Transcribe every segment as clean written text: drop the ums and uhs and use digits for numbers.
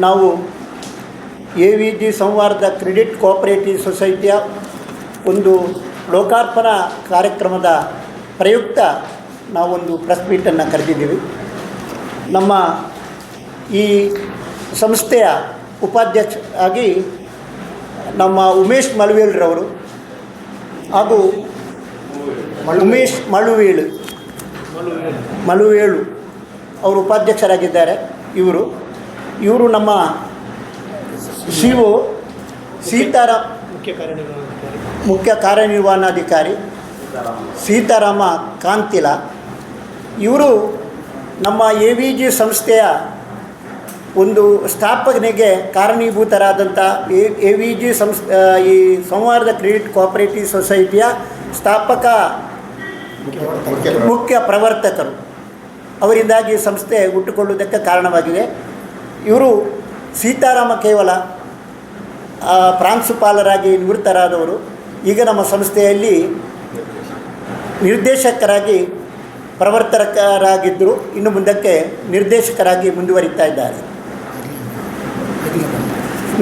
ನಾವು AVG ಸಂವಾದ credit cooperative ಸೊಸೈಟಿಯ ಒಂದು ಲೋಕಾರ್ಪಣಾ ಕಾರ್ಯಕ್ರಮದ ಪ್ರಯುಕ್ತ ನಾವೊಂದು ಪ್ರೆಸ್ ಮೀಟನ್ನು ಕರೆದಿದ್ದೀವಿ. ನಮ್ಮ ಈ ಸಂಸ್ಥೆಯ ಉಪಾಧ್ಯಕ್ಷ ಆಗಿ ನಮ್ಮ ಉಮೇಶ್ ಮಳುವೇಳ್ರವರು ಹಾಗೂ ಉಮೇಶ್ ಮಳುವೇಳು ಅವರು ಉಪಾಧ್ಯಕ್ಷರಾಗಿದ್ದಾರೆ. ಇವರು ನಮ್ಮ CO ಸೀತಾರಾಮ್ ಮುಖ್ಯ ಕಾರ್ಯನಿರ್ವಹಣಾಧಿಕಾರಿ ಸೀತಾರಾಮ ಕಾಂತಿಲ. ಇವರು ನಮ್ಮ AVG ಸಂಸ್ಥೆಯ ಒಂದು ಸ್ಥಾಪನೆಗೆ ಕಾರಣೀಭೂತರಾದಂಥ AVG ಈ ಸಂವಾದ ಕ್ರೆಡಿಟ್ ಕೋಆಪರೇಟಿವ್ ಸೊಸೈಟಿಯ ಸ್ಥಾಪಕ ಮುಖ್ಯ ಪ್ರವರ್ತಕರು. ಅವರಿಂದಾಗಿ ಸಂಸ್ಥೆ ಹುಟ್ಟುಕೊಳ್ಳುವುದಕ್ಕೆ ಕಾರಣವಾಗಿದೆ. ಇವರು ಸೀತಾರಾಮ ಕೇವಲ ಪ್ರಾಂಶುಪಾಲರಾಗಿ ನಿವೃತ್ತರಾದವರು. ಈಗ ನಮ್ಮ ಸಂಸ್ಥೆಯಲ್ಲಿ ನಿರ್ದೇಶಕರಾಗಿ ಪ್ರವರ್ತಕರಾಗಿದ್ದರು, ಇನ್ನು ಮುಂದಕ್ಕೆ ನಿರ್ದೇಶಕರಾಗಿ ಮುಂದುವರಿತಾ ಇದ್ದಾರೆ.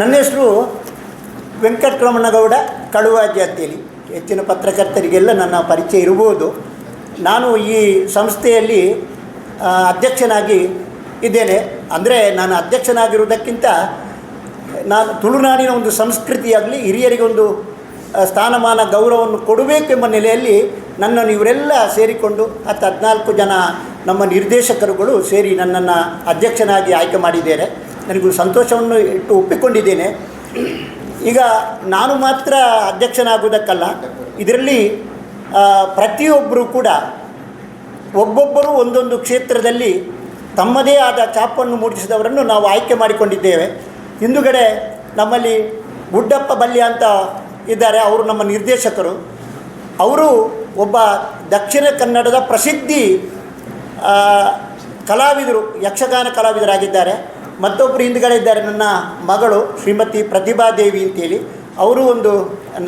ನನ್ನ ಹೆಸರು ವೆಂಕಟರಮಣಗೌಡ ಕಳುವಾಜಿ ಅಂತೇಳಿ. ಹೆಚ್ಚಿನ ಪತ್ರಕರ್ತರಿಗೆಲ್ಲ ನನ್ನ ಪರಿಚಯ ಇರ್ಬೋದು. ನಾನು ಈ ಸಂಸ್ಥೆಯಲ್ಲಿ ಅಧ್ಯಕ್ಷನಾಗಿ ಇದ್ದೇನೆ. ಅಂದರೆ ನಾನು ಅಧ್ಯಕ್ಷನಾಗಿರುವುದಕ್ಕಿಂತ ನಾನು ತುಳುನಾಡಿನ ಒಂದು ಸಂಸ್ಕೃತಿಯಾಗಲಿ ಹಿರಿಯರಿಗೆ ಒಂದು ಸ್ಥಾನಮಾನ ಗೌರವವನ್ನು ಕೊಡಬೇಕೆಂಬ ನೆಲೆಯಲ್ಲಿ ನನ್ನನ್ನು ಇವರೆಲ್ಲ ಸೇರಿಕೊಂಡು 14 ಜನ ನಮ್ಮ ನಿರ್ದೇಶಕರುಗಳು ಸೇರಿ ನನ್ನನ್ನು ಅಧ್ಯಕ್ಷನಾಗಿ ಆಯ್ಕೆ ಮಾಡಿದ್ದೇನೆ. ನನಗೂ ಸಂತೋಷವನ್ನು ಇಟ್ಟು ಒಪ್ಪಿಕೊಂಡಿದ್ದೇನೆ. ಈಗ ನಾನು ಮಾತ್ರ ಅಧ್ಯಕ್ಷನಾಗುವುದಕ್ಕಲ್ಲ, ಇದರಲ್ಲಿ ಪ್ರತಿಯೊಬ್ಬರೂ ಕೂಡ ಒಬ್ಬೊಬ್ಬರು ಒಂದೊಂದು ಕ್ಷೇತ್ರದಲ್ಲಿ ತಮ್ಮದೇ ಆದ ಛಾಪನ್ನು ಮೂಡಿಸಿದವರನ್ನು ನಾವು ಆಯ್ಕೆ ಮಾಡಿಕೊಂಡಿದ್ದೇವೆ. ಹಿಂದುಗಡೆ ನಮ್ಮಲ್ಲಿ ಗುಡ್ಡಪ್ಪ ಬಲ್ಯ ಅಂತ ಇದ್ದಾರೆ, ಅವರು ನಮ್ಮ ನಿರ್ದೇಶಕರು. ಅವರು ಒಬ್ಬ ದಕ್ಷಿಣ ಕನ್ನಡದ ಪ್ರಸಿದ್ಧಿ ಕಲಾವಿದರು, ಯಕ್ಷಗಾನ ಕಲಾವಿದರಾಗಿದ್ದಾರೆ. ಮತ್ತೊಬ್ಬರು ಹಿಂದುಗಡೆ ಇದ್ದಾರೆ ನನ್ನ ಮಗಳು ಶ್ರೀಮತಿ ಪ್ರತಿಭಾದೇವಿ ಅಂತೇಳಿ. ಅವರು ಒಂದು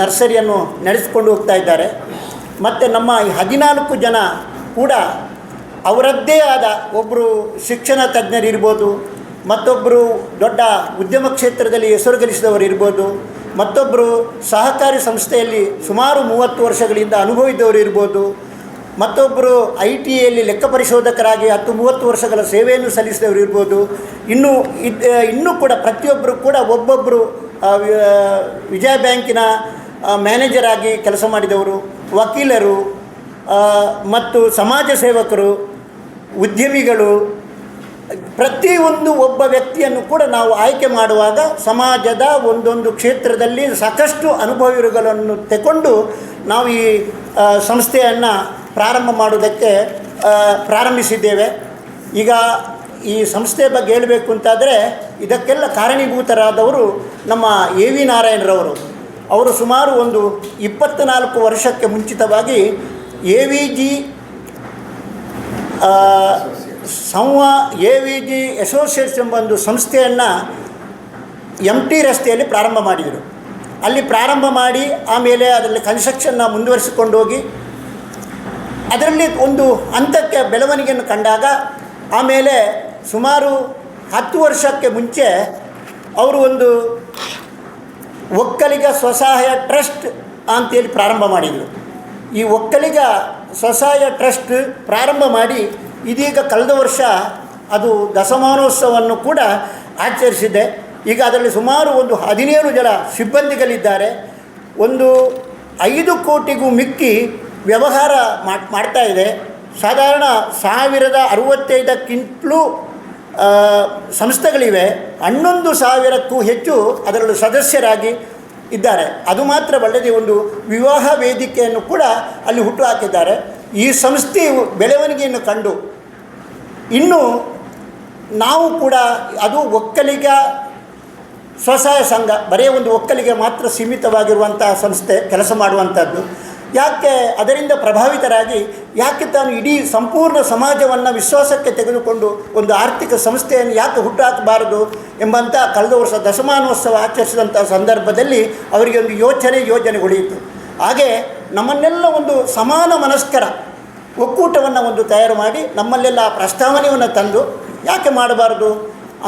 ನರ್ಸರಿಯನ್ನು ನಡೆಸಿಕೊಂಡು ಹೋಗ್ತಾ ಇದ್ದಾರೆ. ಮತ್ತು ನಮ್ಮ 14 ಜನ ಕೂಡ ಅವರದ್ದೇ ಆದ ಒಬ್ಬರು ಶಿಕ್ಷಣ ತಜ್ಞರಿರ್ಬೋದು, ಮತ್ತೊಬ್ಬರು ದೊಡ್ಡ ಉದ್ಯಮ ಕ್ಷೇತ್ರದಲ್ಲಿ ಹೆಸರು ಗಳಿಸಿದವರು ಇರ್ಬೋದು, ಮತ್ತೊಬ್ಬರು ಸಹಕಾರಿ ಸಂಸ್ಥೆಯಲ್ಲಿ ಸುಮಾರು 30 ವರ್ಷಗಳಿಂದ ಅನುಭವಿದವರು ಇರ್ಬೋದು, ಮತ್ತೊಬ್ಬರು ITಯಲ್ಲಿ ಲೆಕ್ಕ ಪರಿಶೋಧಕರಾಗಿ 10-30 ವರ್ಷಗಳ ಸೇವೆಯನ್ನು ಸಲ್ಲಿಸಿದವರು ಇರ್ಬೋದು. ಇನ್ನೂ ಕೂಡ ಪ್ರತಿಯೊಬ್ಬರು ಕೂಡ ಒಬ್ಬೊಬ್ಬರು ವಿಜಯ ಬ್ಯಾಂಕಿನ ಮ್ಯಾನೇಜರ್ ಆಗಿ ಕೆಲಸ ಮಾಡಿದವರು, ವಕೀಲರು ಮತ್ತು ಸಮಾಜ ಸೇವಕರು, ಉದ್ಯಮಿಗಳು. ಪ್ರತಿಯೊಂದು ಒಬ್ಬ ವ್ಯಕ್ತಿಯನ್ನು ಕೂಡ ನಾವು ಆಯ್ಕೆ ಮಾಡುವಾಗ ಸಮಾಜದ ಒಂದೊಂದು ಕ್ಷೇತ್ರದಲ್ಲಿ ಸಾಕಷ್ಟು ಅನುಭವಿಗಳನ್ನು ತಗೊಂಡು ನಾವು ಈ ಸಂಸ್ಥೆಯನ್ನು ಪ್ರಾರಂಭ ಮಾಡುವುದಕ್ಕೆ ಪ್ರಾರಂಭಿಸಿದ್ದೇವೆ. ಈಗ ಈ ಸಂಸ್ಥೆ ಬಗ್ಗೆ ಹೇಳಬೇಕು ಅಂತಾದರೆ ಇದಕ್ಕೆಲ್ಲ ಕಾರಣೀಭೂತರಾದವರು ನಮ್ಮ AV ನಾರಾಯಣರವರು. ಅವರು ಸುಮಾರು ಒಂದು 24 ವರ್ಷಕ್ಕೆ ಮುಂಚಿತವಾಗಿ AVG AVG ಅಸೋಸಿಯೇಟ್ಸ್ ಎಂಬ ಒಂದು ಸಂಸ್ಥೆಯನ್ನು MT ರಸ್ತೆಯಲ್ಲಿ ಪ್ರಾರಂಭ ಮಾಡಿದರು. ಅಲ್ಲಿ ಪ್ರಾರಂಭ ಮಾಡಿ ಆಮೇಲೆ ಅದರಲ್ಲಿ ಕನ್ಸ್ಟ್ರಕ್ಷನ್ನ ಮುಂದುವರಿಸಿಕೊಂಡು ಹೋಗಿ ಅದರಲ್ಲಿ ಒಂದು ಹಂತಕ್ಕೆ ಬೆಳವಣಿಗೆಯನ್ನು ಕಂಡಾಗ ಆಮೇಲೆ ಸುಮಾರು 10 ವರ್ಷಕ್ಕೆ ಮುಂಚೆ ಅವರು ಒಂದು ಒಕ್ಕಲಿಗ ಸ್ವಸಹಾಯ ಟ್ರಸ್ಟ್ ಅಂತೇಳಿ ಪ್ರಾರಂಭ ಮಾಡಿದರು. ಈ ಒಕ್ಕಲಿಗ ಸ್ವಸಹಾಯ ಟ್ರಸ್ಟ್ ಪ್ರಾರಂಭ ಮಾಡಿ ಇದೀಗ ಕಳೆದ ವರ್ಷ ಅದು ದಶಮಾನೋತ್ಸವವನ್ನು ಕೂಡ ಆಚರಿಸಿದೆ. ಈಗ ಅದರಲ್ಲಿ ಸುಮಾರು ಒಂದು 17 ಜನ ಸಿಬ್ಬಂದಿಗಳಿದ್ದಾರೆ. ಒಂದು 5 ಕೋಟಿಗೂ ಮಿಕ್ಕಿ ವ್ಯವಹಾರ ಮಾಡ್ತಾ ಇದೆ. ಸಾಧಾರಣ 1065ಕ್ಕಿಂತಲೂ ಸಂಸ್ಥೆಗಳಿವೆ. 11,000ಕ್ಕೂ ಹೆಚ್ಚು ಅದರಲ್ಲಿ ಸದಸ್ಯರಾಗಿ ಇದ್ದಾರೆ. ಅದು ಮಾತ್ರವಲ್ಲದೆ ಒಂದು ವಿವಾಹ ವೇದಿಕೆಯನ್ನು ಕೂಡ ಅಲ್ಲಿ ಹುಟ್ಟು ಹಾಕಿದ್ದಾರೆ. ಈ ಸಂಸ್ಥೆಯು ಬೆಳವಣಿಗೆಯನ್ನು ಕಂಡು ಇನ್ನು ನಾವು ಕೂಡ ಅದು ಒಕ್ಕಲಿಗ ಸ್ವಸಹಾಯ ಸಂಘ, ಬರೀ ಒಂದು ಒಕ್ಕಲಿಗೆ ಮಾತ್ರ ಸೀಮಿತವಾಗಿರುವಂತಹ ಸಂಸ್ಥೆ ಕೆಲಸ ಮಾಡುವಂಥದ್ದು. ಯಾಕೆ ಅದರಿಂದ ಪ್ರಭಾವಿತರಾಗಿ ಯಾಕೆ ತಾನು ಇಡೀ ಸಂಪೂರ್ಣ ಸಮಾಜವನ್ನು ವಿಶ್ವಾಸಕ್ಕೆ ತೆಗೆದುಕೊಂಡು ಒಂದು ಆರ್ಥಿಕ ಸಂಸ್ಥೆಯನ್ನು ಯಾಕೆ ಹುಟ್ಟುಹಾಕಬಾರದು ಎಂಬಂಥ ಕಳೆದ ವರ್ಷ ದಶಮಾನೋತ್ಸವ ಆಚರಿಸಿದಂಥ ಸಂದರ್ಭದಲ್ಲಿ ಅವರಿಗೆ ಒಂದು ಯೋಜನೆ ಹೊಳೆಯಿತು. ಹಾಗೆ ನಮ್ಮನ್ನೆಲ್ಲ ಒಂದು ಸಮಾನ ಮನಸ್ಕರ ಒಕ್ಕೂಟವನ್ನು ಒಂದು ತಯಾರು ಮಾಡಿ ನಮ್ಮಲ್ಲೆಲ್ಲ ಪ್ರಸ್ತಾವನೆಯನ್ನು ತಂದು ಯಾಕೆ ಮಾಡಬಾರ್ದು,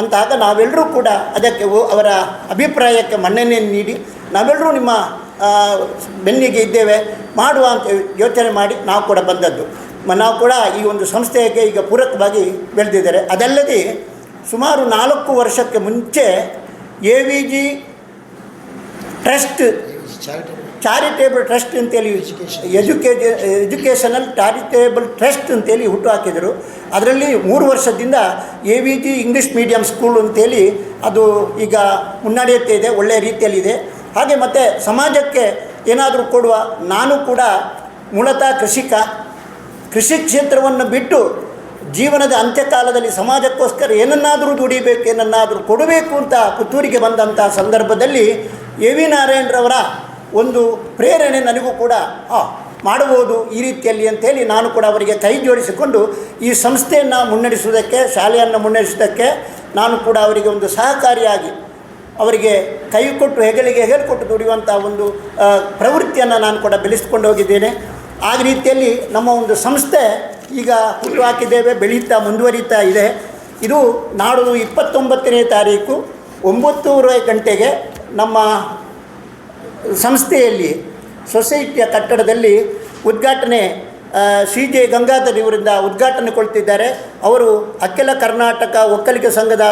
ಅಂತಾಗ ನಾವೆಲ್ಲರೂ ಕೂಡ ಅದಕ್ಕೆ ಅವರ ಅಭಿಪ್ರಾಯಕ್ಕೆ ಮನ್ನಣೆ ನೀಡಿ ನಾವೆಲ್ಲರೂ ನಿಮ್ಮ ಬೆನ್ನಿಗೆ ಇದ್ದೇವೆ ಮಾಡುವ ಅಂತ ಯೋಚನೆ ಮಾಡಿ ನಾವು ಕೂಡ ಬಂದದ್ದು. ನಾವು ಕೂಡ ಈ ಒಂದು ಸಂಸ್ಥೆಗೆ ಈಗ ಪೂರಕವಾಗಿ ಬೆಳೆದಿದ್ದಾರೆ. ಅದಲ್ಲದೆ ಸುಮಾರು 4 ವರ್ಷಕ್ಕೆ ಮುಂಚೆ AVG ಟ್ರಸ್ಟ್, ಚಾರಿಟೇಬಲ್ ಟ್ರಸ್ಟ್ ಅಂತೇಳಿ ಎಜುಕೇಷನಲ್ ಚಾರಿಟೇಬಲ್ ಟ್ರಸ್ಟ್ ಅಂತೇಳಿ ಹುಟ್ಟು ಹಾಕಿದರು. ಅದರಲ್ಲಿ 3 ವರ್ಷದಿಂದ AVG ಇಂಗ್ಲೀಷ್ ಮೀಡಿಯಮ್ ಸ್ಕೂಲ್ ಅಂತೇಳಿ ಅದು ಈಗ ಮುನ್ನಡೆಯುತ್ತಾ ಇದೆ, ಒಳ್ಳೆಯ ರೀತಿಯಲ್ಲಿದೆ. ಹಾಗೆ ಮತ್ತು ಸಮಾಜಕ್ಕೆ ಏನಾದರೂ ಕೊಡುವ, ನಾನು ಕೂಡ ಮೂಲತಃ ಕೃಷಿ ಕ್ಷೇತ್ರವನ್ನು ಬಿಟ್ಟು ಜೀವನದ ಅಂತ್ಯಕಾಲದಲ್ಲಿ ಸಮಾಜಕ್ಕೋಸ್ಕರ ಏನನ್ನಾದರೂ ದುಡಿಬೇಕು, ಏನನ್ನಾದರೂ ಕೊಡಬೇಕು ಅಂತ ಪುತ್ತೂರಿಗೆ ಬಂದಂಥ ಸಂದರ್ಭದಲ್ಲಿ AV ನಾರಾಯಣರವರ ಒಂದು ಪ್ರೇರಣೆ ನನಗೂ ಕೂಡ ಮಾಡಬಹುದು ಈ ರೀತಿಯಲ್ಲಿ ಅಂಥೇಳಿ ನಾನು ಕೂಡ ಅವರಿಗೆ ಕೈ ಜೋಡಿಸಿಕೊಂಡು ಈ ಸಂಸ್ಥೆಯನ್ನು ಮುನ್ನಡೆಸುವುದಕ್ಕೆ, ಶಾಲೆಯನ್ನು ಮುನ್ನಡೆಸೋದಕ್ಕೆ ನಾನು ಕೂಡ ಅವರಿಗೆ ಒಂದು ಸಹಕಾರಿಯಾಗಿ ಅವರಿಗೆ ಕೈ ಕೊಟ್ಟು ಹೆಗಲಿಗೆ ಕೊಟ್ಟು ದುಡಿಯುವಂಥ ಒಂದು ಪ್ರವೃತ್ತಿಯನ್ನು ನಾನು ಕೂಡ ಬೆಳೆಸ್ಕೊಂಡು ಹೋಗಿದ್ದೇನೆ. ಆ ರೀತಿಯಲ್ಲಿ ನಮ್ಮ ಒಂದು ಸಂಸ್ಥೆ ಈಗ ಹುಟ್ಟು ಹಾಕಿದ್ದೇವೆ, ಬೆಳೀತಾ ಮುಂದುವರಿತಾ ಇದೆ. ಇದು ನಾಡು 29ನೇ ತಾರೀಕು 9:30 ಗಂಟೆಗೆ ನಮ್ಮ ಸಂಸ್ಥೆಯಲ್ಲಿ ಸೊಸೈಟಿಯ ಕಟ್ಟಡದಲ್ಲಿ ಉದ್ಘಾಟನೆ CJ ಗಂಗಾಧರ್ ಇವರಿಂದ ಉದ್ಘಾಟನೆಗೊಳ್ತಿದ್ದಾರೆ. ಅವರು ಅಖಿಲ ಕರ್ನಾಟಕ ಒಕ್ಕಲಿಗ ಸಂಘದ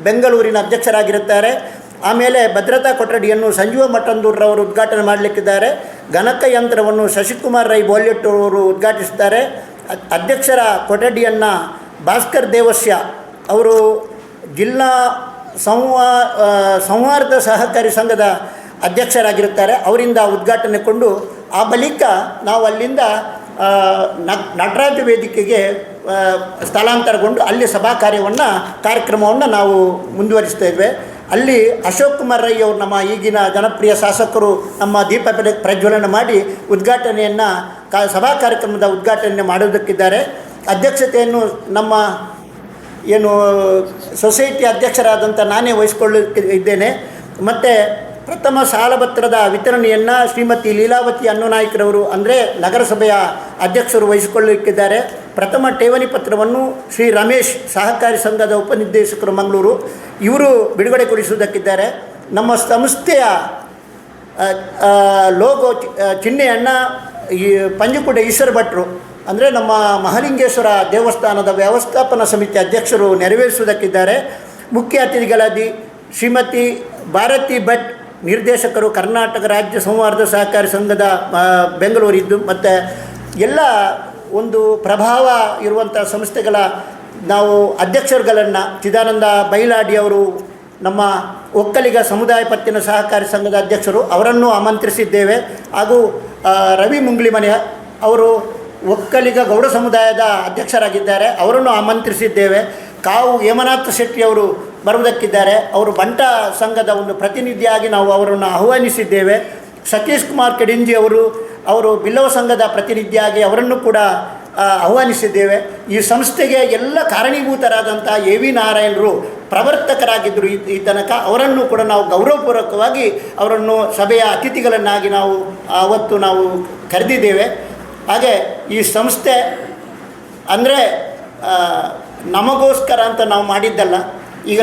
ಬೆಂಗಳೂರಿನ ಅಧ್ಯಕ್ಷರಾಗಿರುತ್ತಾರೆ. ಆಮೇಲೆ ಭದ್ರತಾ ಕೊಠಡಿಯನ್ನು ಸಂಜೀವ ಮಠಂದೂರ್ರವರು ಉದ್ಘಾಟನೆ ಮಾಡಲಿಕ್ಕಿದ್ದಾರೆ. ಗಣಕ ಯಂತ್ರವನ್ನು ಶಶಿಕುಮಾರ್ ರೈ ಬೋಲ್ಯಟ್ ಅವರು ಉದ್ಘಾಟಿಸ್ತಾರೆ. ಅಧ್ಯಕ್ಷರ ಕೊಠಡಿಯನ್ನು ಭಾಸ್ಕರ್ ದೇವಸ್ಯ ಅವರು ಜಿಲ್ಲಾ ಸಂವಾರ್ಧ ಸಹಕಾರಿ ಸಂಘದ ಅಧ್ಯಕ್ಷರಾಗಿರುತ್ತಾರೆ, ಅವರಿಂದ ಉದ್ಘಾಟನೆಗೊಂಡು ಆ ಬಳಿಕ ನಾವು ಅಲ್ಲಿಂದ ನಟರಾಜ ವೇದಿಕೆಗೆ ಸ್ಥಳಾಂತರಗೊಂಡು ಅಲ್ಲಿ ಸಭಾ ಕಾರ್ಯಕ್ರಮವನ್ನು ನಾವು ಮುಂದುವರಿಸ್ತೇವೆ. ಅಲ್ಲಿ ಅಶೋಕ್ ಕುಮಾರ್ ರೈ ಅವರು ನಮ್ಮ ಈಗಿನ ಜನಪ್ರಿಯ ಶಾಸಕರು ನಮ್ಮ ದೀಪ ಪ್ರಜ್ವಲನ ಮಾಡಿ ಉದ್ಘಾಟನೆಯನ್ನು ಸಭಾ ಕಾರ್ಯಕ್ರಮದ ಉದ್ಘಾಟನೆ ಮಾಡೋದಕ್ಕಿದ್ದಾರೆ. ಅಧ್ಯಕ್ಷತೆಯನ್ನು ನಮ್ಮ ಏನು ಸೊಸೈಟಿ ಅಧ್ಯಕ್ಷರಾದಂಥ ನಾನೇ ವಹಿಸಿಕೊಳ್ಳುತ್ತಿದ್ದೇನೆ. ಮತ್ತು ಪ್ರಥಮ ಸಾಲಪತ್ರದ ವಿತರಣೆಯನ್ನು ಶ್ರೀಮತಿ ಲೀಲಾವತಿ ಅನ್ನನಾಯ್ಕರವರು ಅಂದರೆ ನಗರಸಭೆಯ ಅಧ್ಯಕ್ಷರು ವಹಿಸಿಕೊಳ್ಳಲಿಕ್ಕಿದ್ದಾರೆ. ಪ್ರಥಮ ಠೇವಣಿ ಪತ್ರವನ್ನು ಶ್ರೀ ರಮೇಶ್ ಸಹಕಾರಿ ಸಂಘದ ಉಪನಿರ್ದೇಶಕರು ಮಂಗಳೂರು ಇವರು ಬಿಡುಗಡೆಗೊಳಿಸುವುದಕ್ಕಿದ್ದಾರೆ. ನಮ್ಮ ಸಂಸ್ಥೆಯ ಲೋಗೋ ಚಿಹ್ನೆಯನ್ನು ಈ ಪಂಜುಕುಡ ಈಶ್ವರ ಭಟ್ರು ಅಂದರೆ ನಮ್ಮ ಮಹಾಲಿಂಗೇಶ್ವರ ದೇವಸ್ಥಾನದ ವ್ಯವಸ್ಥಾಪನಾ ಸಮಿತಿ ಅಧ್ಯಕ್ಷರು ನೆರವೇರಿಸುವುದಕ್ಕಿದ್ದಾರೆ. ಮುಖ್ಯ ಅತಿಥಿಗಳಾಗಿ ಶ್ರೀಮತಿ ಭಾರತಿ ಭಟ್ ನಿರ್ದೇಶಕರು ಕರ್ನಾಟಕ ರಾಜ್ಯ ಸಂವಾರ್ಧ ಸಹಕಾರಿ ಸಂಘದ ಬೆಂಗಳೂರಿದ್ದು ಮತ್ತು ಎಲ್ಲ ಒಂದು ಪ್ರಭಾವ ಇರುವಂಥ ಸಂಸ್ಥೆಗಳ ನಾವು ಅಧ್ಯಕ್ಷರುಗಳನ್ನು ಚಿದಾನಂದ ಬೈಲಾಡಿ ಅವರು ನಮ್ಮ ಒಕ್ಕಲಿಗ ಸಮುದಾಯ ಪತ್ತಿನ ಸಹಕಾರಿ ಸಂಘದ ಅಧ್ಯಕ್ಷರು ಅವರನ್ನು ಆಮಂತ್ರಿಸಿದ್ದೇವೆ. ಹಾಗೂ ರವಿ ಮುಂಗ್ಲಿಮನೆ ಅವರು ಒಕ್ಕಲಿಗ ಗೌಡ ಸಮುದಾಯದ ಅಧ್ಯಕ್ಷರಾಗಿದ್ದಾರೆ, ಅವರನ್ನು ಆಮಂತ್ರಿಸಿದ್ದೇವೆ. ಕಾವು ಹೇಮನಾಥ ಶೆಟ್ಟಿಯವರು ಬರುವುದಕ್ಕಿದ್ದಾರೆ, ಅವರು ಬಂಟ ಸಂಘದ ಒಂದು ಪ್ರತಿನಿಧಿಯಾಗಿ ನಾವು ಅವರನ್ನು ಆಹ್ವಾನಿಸಿದ್ದೇವೆ. ಸತೀಶ್ ಕುಮಾರ್ ಕೆಡಿಂಜಿ ಅವರು ಬಿಲ್ಲವ ಸಂಘದ ಪ್ರತಿನಿಧಿಯಾಗಿ ಅವರನ್ನು ಕೂಡ ಆಹ್ವಾನಿಸಿದ್ದೇವೆ. ಈ ಸಂಸ್ಥೆಗೆ ಎಲ್ಲ ಕಾರಣೀಭೂತರಾದಂಥ AV ನಾರಾಯಣರು ಪ್ರವರ್ತಕರಾಗಿದ್ದರು ಈ ತನಕ. ಅವರನ್ನು ಕೂಡ ನಾವು ಗೌರವಪೂರ್ವಕವಾಗಿ ಅವರನ್ನು ಸಭೆಯ ಅತಿಥಿಗಳನ್ನಾಗಿ ನಾವು ಅವತ್ತು ನಾವು ಕರೆದಿದ್ದೇವೆ. ಹಾಗೆ ಈ ಸಂಸ್ಥೆ ಅಂದರೆ ನಮಗೋಸ್ಕರ ಅಂತ ನಾವು ಮಾಡಿದ್ದಲ್ಲ. ಈಗ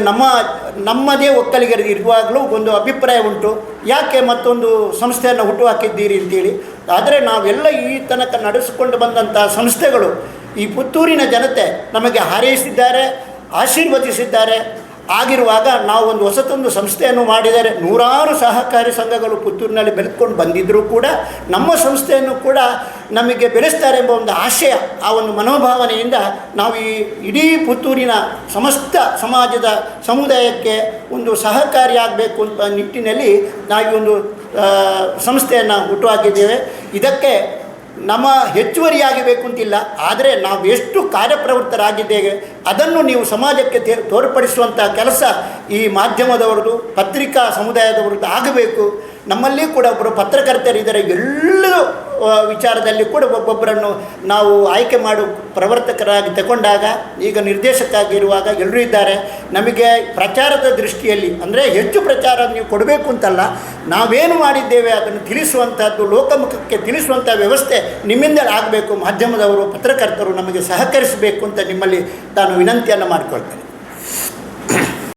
ನಮ್ಮದೇ ಒಕ್ಕಲಿಗರಿಗೆ ಇರುವಾಗಲೂ ಒಂದು ಅಭಿಪ್ರಾಯ ಉಂಟು, ಯಾಕೆ ಮತ್ತೊಂದು ಸಂಸ್ಥೆಯನ್ನು ಹುಟ್ಟುಹಾಕಿದ್ದೀರಿ ಅಂತೇಳಿ. ಆದರೆ ನಾವೆಲ್ಲ ಈ ತನಕ ನಡೆಸಿಕೊಂಡು ಬಂದಂಥ ಸಂಸ್ಥೆಗಳು ಈ ಪುತ್ತೂರಿನ ಜನತೆ ನಮಗೆ ಹಾರೈಸಿದ್ದಾರೆ, ಆಶೀರ್ವದಿಸಿದ್ದಾರೆ. ಆಗಿರುವಾಗ ನಾವು ಒಂದು ಹೊಸತೊಂದು ಸಂಸ್ಥೆಯನ್ನು ಮಾಡಿದರೆ ನೂರಾರು ಸಹಕಾರಿ ಸಂಘಗಳು ಪುತ್ತೂರಿನಲ್ಲಿ ಬೆಳೆದುಕೊಂಡು ಬಂದಿದ್ದರೂ ಕೂಡ ನಮ್ಮ ಸಂಸ್ಥೆಯನ್ನು ಕೂಡ ನಮಗೆ ಬೆಳೆಸ್ತಾರೆ ಎಂಬ ಒಂದು ಆಶಯ, ಆ ಒಂದು ಮನೋಭಾವನೆಯಿಂದ ನಾವು ಈ ಇಡೀ ಪುತ್ತೂರಿನ ಸಮಸ್ತ ಸಮಾಜದ ಸಮುದಾಯಕ್ಕೆ ಒಂದು ಸಹಕಾರಿಯಾಗಬೇಕು ಅಂತ ನಿಟ್ಟಿನಲ್ಲಿ ನಾವು ಒಂದು ಸಂಸ್ಥೆಯನ್ನು ಹುಟ್ಟುಹಾಕಿದ್ದೇವೆ. ಇದಕ್ಕೆ ನಮ್ಮ ಹೆಚ್ಚುವರಿಯಾಗಬೇಕು ಅಂತಿಲ್ಲ, ಆದರೆ ನಾವು ಎಷ್ಟು ಕಾರ್ಯಪ್ರವೃತ್ತರಾಗಿದ್ದೇವೆ ಅದನ್ನು ನೀವು ಸಮಾಜಕ್ಕೆ ತೋರ್ಪಡಿಸುವಂಥ ಕೆಲಸ ಈ ಮಾಧ್ಯಮದವರದು, ಪತ್ರಿಕಾ ಸಮುದಾಯದವರದ್ದು ಆಗಬೇಕು. ನಮ್ಮಲ್ಲಿ ಕೂಡ ಒಬ್ಬರು ಪತ್ರಕರ್ತರಿದ್ದಾರೆ, ಎಲ್ಲರೂ ವಿಚಾರದಲ್ಲಿ ಕೂಡ ಒಬ್ಬೊಬ್ಬರನ್ನು ನಾವು ಆಯ್ಕೆ ಮಾಡು ಪ್ರವರ್ತಕರಾಗಿ ತಗೊಂಡಾಗ, ಈಗ ನಿರ್ದೇಶಕರಾಗಿರುವಾಗ ಎಲ್ಲರೂ ಇದ್ದಾರೆ. ನಮಗೆ ಪ್ರಚಾರದ ದೃಷ್ಟಿಯಲ್ಲಿ ಅಂದರೆ ಹೆಚ್ಚು ಪ್ರಚಾರ ನೀವು ಕೊಡಬೇಕು ಅಂತಲ್ಲ, ನಾವೇನು ಮಾಡಿದ್ದೇವೆ ಅದನ್ನು ತಿಳಿಸುವಂಥದ್ದು, ಲೋಕಮುಖಕ್ಕೆ ತಿಳಿಸುವಂಥ ವ್ಯವಸ್ಥೆ ನಿಮ್ಮಿಂದ ಆಗಬೇಕು. ಮಾಧ್ಯಮದವರು, ಪತ್ರಕರ್ತರು ನಮಗೆ ಸಹಕರಿಸಬೇಕು ಅಂತ ನಿಮ್ಮಲ್ಲಿ ನಾನು ವಿನಂತಿಯನ್ನು ಮಾಡಿಕೊಳ್ತೇನೆ.